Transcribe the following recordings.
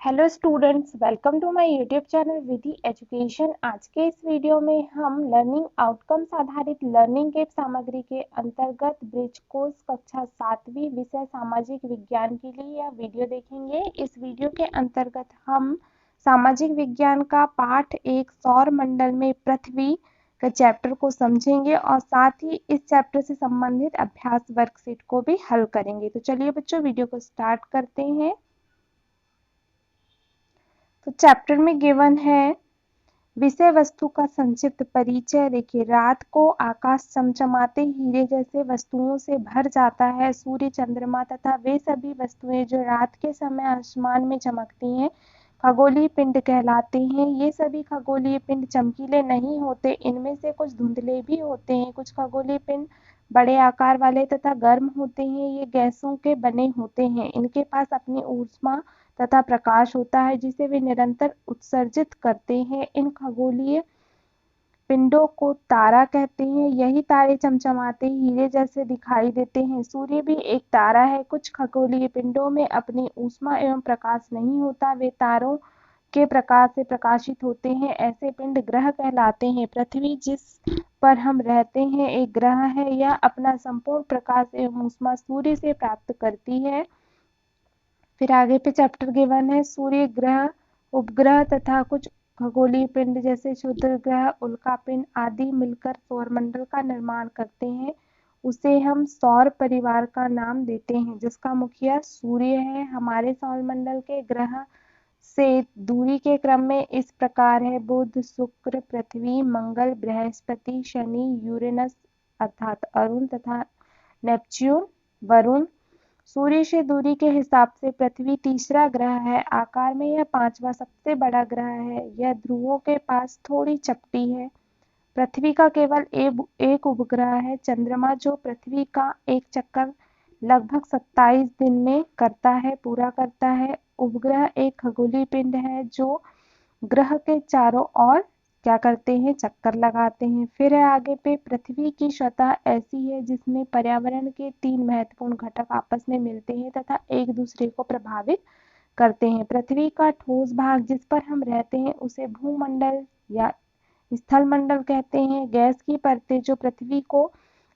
Hello students, welcome to my YouTube channel Vidhi Education. आज के इस वीडियो में हम लर्निंग आउटकम्स आधारित लर्निंग के सामग्री के अंतर्गत ब्रिज कोर्स कक्षा 7वीं विषय सामाजिक विज्ञान के लिए यह वीडियो देखेंगे। इस वीडियो के अंतर्गत हम सामाजिक विज्ञान का पाठ 1 सौर मंडल में पृथ्वी के चैप्टर को समझेंगे और साथ ही इस चैप्टर से संबंधित अभ्यास वर्कशीट को भी हल करेंगे। तो चलिए बच्चों, वीडियो को स्टार्ट करते हैं। तो चैप्टर में गिवन है विषय वस्तु का संक्षिप्त परिचय। देखिए, रात को आकाश चमचमाते हीरे जैसे वस्तुओं से भर जाता है। सूर्य, चंद्रमा तथा वे सभी वस्तुएं जो रात के समय आसमान में चमकती हैं खगोलीय पिंड कहलाते हैं। ये सभी खगोलीय पिंड चमकीले नहीं होते, इनमें से कुछ धुंधले भी होते हैं। कुछ खगोलीय पिंड बड़े आकार वाले तथा गर्म होते हैं। ये गैसों के बने होते हैं। इनके पास अपनी ऊष्मा तथा प्रकाश होता है जिसे वे निरंतर उत्सर्जित करते हैं। इन खगोलीय पिंडों को तारा कहते हैं। यही तारे चमचमाते हीरे जैसे दिखाई देते हैं। सूर्य भी एक तारा है। कुछ खगोलीय पिंडों में अपनी ऊष्मा एवं प्रकाश नहीं होता, वे तारों के प्रकाश से प्रकाशित होते हैं। ऐसे पिंड ग्रह कहलाते हैं। पृथ्वी जिस पर हम रहते हैं एक ग्रह है। यह अपना संपूर्ण प्रकाश एवं ऊष्मा सूर्य से प्राप्त करती है। फिर आगे पे चैप्टर गिवन है सूर्य, ग्रह, उपग्रह तथा कुछ खगोलीय पिंड जैसे क्षुद्र ग्रह, उल्का पिंड आदि मिलकर सौरमंडल का निर्माण करते हैं। उसे हम सौर परिवार का नाम देते हैं, जिसका मुखिया सूर्य है। हमारे सौरमंडल के ग्रह से दूरी के क्रम में इस प्रकार है: बुध, शुक्र, पृथ्वी, मंगल, बृहस्पति, शनि, यूरेनस अर्थात अरुण तथा नेपच्यून वरुण। सूर्य से दूरी के हिसाब से पृथ्वी तीसरा ग्रह है। आकार में यह 5वां सबसे बड़ा ग्रह है। यह ध्रुवों के पास थोड़ी चपटी है। पृथ्वी का केवल एक उपग्रह है, चंद्रमा, जो पृथ्वी का एक चक्कर लगभग 27 दिन में पूरा करता है। उपग्रह एक खगोलीय पिंड है जो ग्रह के चारों ओर क्या करते हैं, चक्कर लगाते हैं। फिर है आगे पे पृथ्वी की सतह ऐसी है जिसमें पर्यावरण के 3 महत्वपूर्ण घटक आपस में मिलते हैं तथा एक दूसरे को प्रभावित करते हैं। पृथ्वी का ठोस भाग जिस पर हम रहते हैं उसे भूमंडल या स्थल मंडल कहते हैं। गैस की परतें जो पृथ्वी को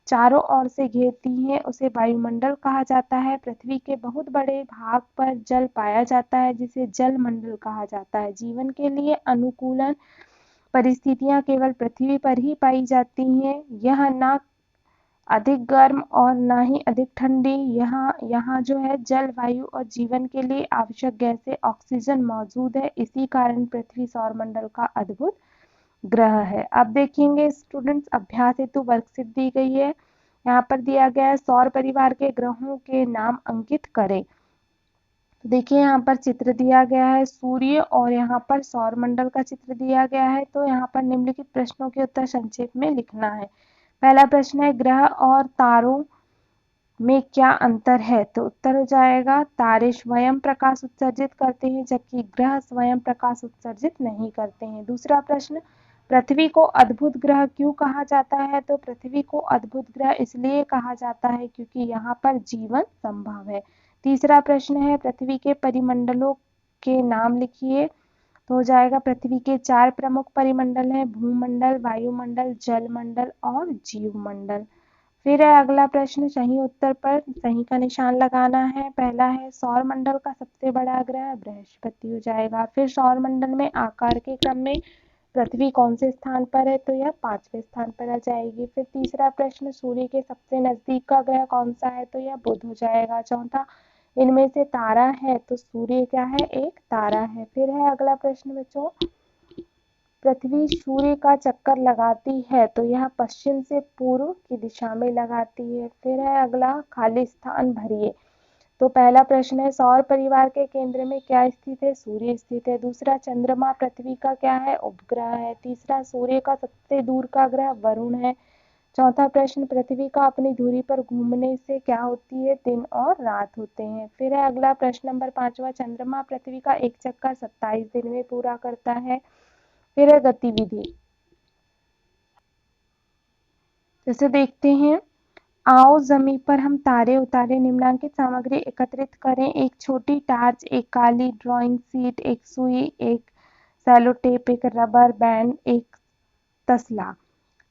चारों ओर से घेरती हैं उसे वायुमंडल कहा जाता है। पृथ्वी के बहुत बड़े भाग पर जल पाया जाता है जिसे जल मंडल कहा जाता है। जीवन के लिए अनुकूलन परिस्थितियां केवल पृथ्वी पर ही पाई जाती हैं। यह ना अधिक गर्म और ना ही अधिक ठंडी। यहाँ जो है जल, वायु और जीवन के लिए आवश्यक गैसें ऑक्सीजन मौजूद है। इसी कारण पृथ्वी सौरमंडल का अद्भुत ग्रह है। अब देखेंगे स्टूडेंट्स, अभ्यास हेतु वर्कशीट दी गई है। यहाँ पर दिया गया है सौर परिवार के ग्रहों के नाम अंकित करें। देखिए, यहाँ पर चित्र दिया गया है सूर्य और यहाँ पर सौरमंडल का चित्र दिया गया है। तो यहाँ पर निम्नलिखित प्रश्नों के उत्तर संक्षेप में लिखना है। पहला प्रश्न है, ग्रह और तारों में क्या अंतर है? तो उत्तर हो जाएगा, तारे स्वयं प्रकाश उत्सर्जित करते हैं जबकि ग्रह स्वयं प्रकाश उत्सर्जित नहीं करते हैं। दूसरा प्रश्न, पृथ्वी को अद्भुत ग्रह क्यों कहा जाता है? तो पृथ्वी को अद्भुत ग्रह इसलिए कहा जाता है क्योंकि यहाँ पर जीवन संभव है। तीसरा प्रश्न है, पृथ्वी के परिमंडलों के नाम लिखिए। तो हो जाएगा, पृथ्वी के 4 प्रमुख परिमंडल हैं: भूमंडल, वायुमंडल, जलमंडल और जीवमंडल। फिर है अगला प्रश्न, सही उत्तर पर सही का निशान लगाना है। पहला है, सौरमंडल का सबसे बड़ा ग्रह बृहस्पति हो जाएगा। फिर सौरमंडल में आकार के क्रम में पृथ्वी कौन से स्थान पर है? तो यह 5वें स्थान पर आ जाएगी। फिर तीसरा प्रश्न, सूर्य के सबसे नजदीक का ग्रह कौन सा है? तो यह बुध हो जाएगा। चौथा, इनमें से तारा है? तो सूर्य क्या है? एक तारा है। फिर है अगला प्रश्न बच्चों, पृथ्वी सूर्य का चक्कर लगाती है तो यह पश्चिम से पूर्व की दिशा में लगाती है। फिर है अगला, खाली स्थान भरिए। तो पहला प्रश्न है, सौर परिवार के केंद्र में क्या स्थित है? सूर्य स्थित है। दूसरा, चंद्रमा पृथ्वी का क्या है? उपग्रह है। तीसरा, सूर्य का सबसे दूर का ग्रह वरुण है। चौथा प्रश्न, पृथ्वी का अपनी धुरी पर घूमने से क्या होती है? दिन और रात होते हैं। फिर है अगला प्रश्न नंबर 5वां, चंद्रमा पृथ्वी का एक चक्कर 27 दिन में पूरा करता है। फिर है गतिविधि। जैसे देखते हैं, आओ जमीन पर हम तारे उतारे, निम्नलिखित सामग्री एकत्रित करें। एक छोटी टार्च, एक काली ड्राइंग शीट, एक सुई, एक सेलो टेप, एक रबर बैंड, एक तसला।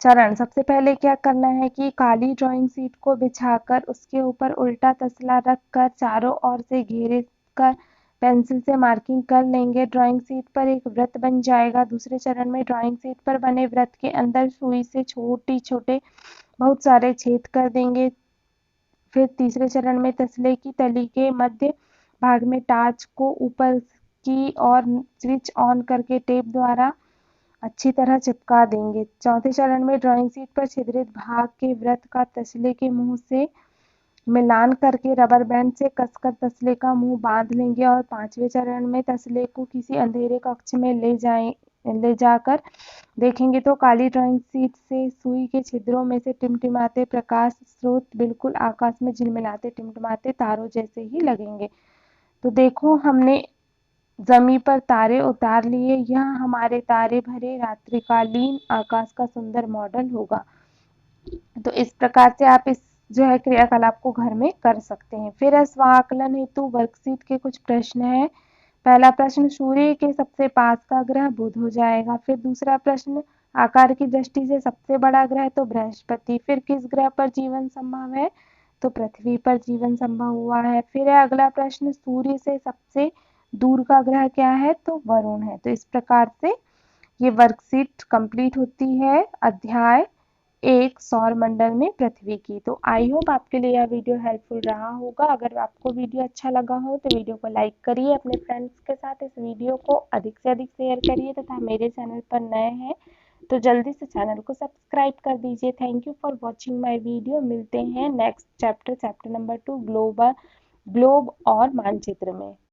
चरण: सबसे पहले क्या करना है कि काली ड्राइंग शीट को बिछाकर उसके ऊपर उल्टा तसला रखकर चारों ओर से घेरे कर पेंसिल से मार्किंग कर लेंगे। ड्राइंग शीट पर एक वृत्त बन जाएगा। दूसरे चरण में ड्राइंग शीट पर बने वृत्त के अंदर सुई से छोटे बहुत सारे छेद कर देंगे। फिर तीसरे चरण में तसले की तली के मध्य भाग में टार्च को ऊपर की ओर स्विच ऑन करके टेप द्वारा अच्छी तरह चिपका देंगे। चौथे चरण में ड्राइंग शीट पर छिद्रित भाग के वृत्त का तसले के मुंह से मिलान करके रबर बैंड से कसकर तसले का मुंह बांध लेंगे और पांचवें चरण में तसले को किसी अंधेरे कक्ष में ले जाकर देखेंगे तो काली ड्राइंग शीट से सुई के छिद्रों में से टिमटिमाते प्रकाश स्रोत बिल्कुल आकाश में झिलमिलाते टिमटिमाते तारों जैसे ही लगेंगे। तो देखो, हमने जमीन पर तारे उतार लिए। यह हमारे तारे भरे रात्रिकालीन आकाश का सुंदर मॉडल होगा। तो इस प्रकार से आप इस जो है क्रियाकलाप को घर में कर सकते हैं। फिर स्वाकलन हेतु वर्कशीट के कुछ प्रश्न हैं। पहला प्रश्न: सूर्य के सबसे पास का ग्रह बुध हो जाएगा। फिर दूसरा प्रश्न: आकार की दृष्टि से सबसे बड़ा ग्रह तो बृहस्पति। फिर किस ग्रह पर जीवन संभव है? तो पृथ्वी पर जीवन संभव हुआ है। फिर है अगला प्रश्न: सूर्य से सबसे दूर का ग्रह क्या है? तो वरुण है। तो इस प्रकार से ये वर्कशीट कंप्लीट होती है अध्याय 1 सौर मंडल में पृथ्वी की। तो आई होप आपके लिए यह वीडियो हेल्पफुल रहा होगा। अगर आपको वीडियो अच्छा लगा हो तो वीडियो को लाइक करिए, अपने फ्रेंड्स के साथ इस वीडियो को अधिक से अधिक शेयर करिए तथा मेरे चैनल पर नए हैं तो जल्दी से चैनल को सब्सक्राइब कर दीजिए। Thank you for watching my video. मिलते हैं नेक्स्ट चैप्टर नंबर 2 ग्लोब और मानचित्र में।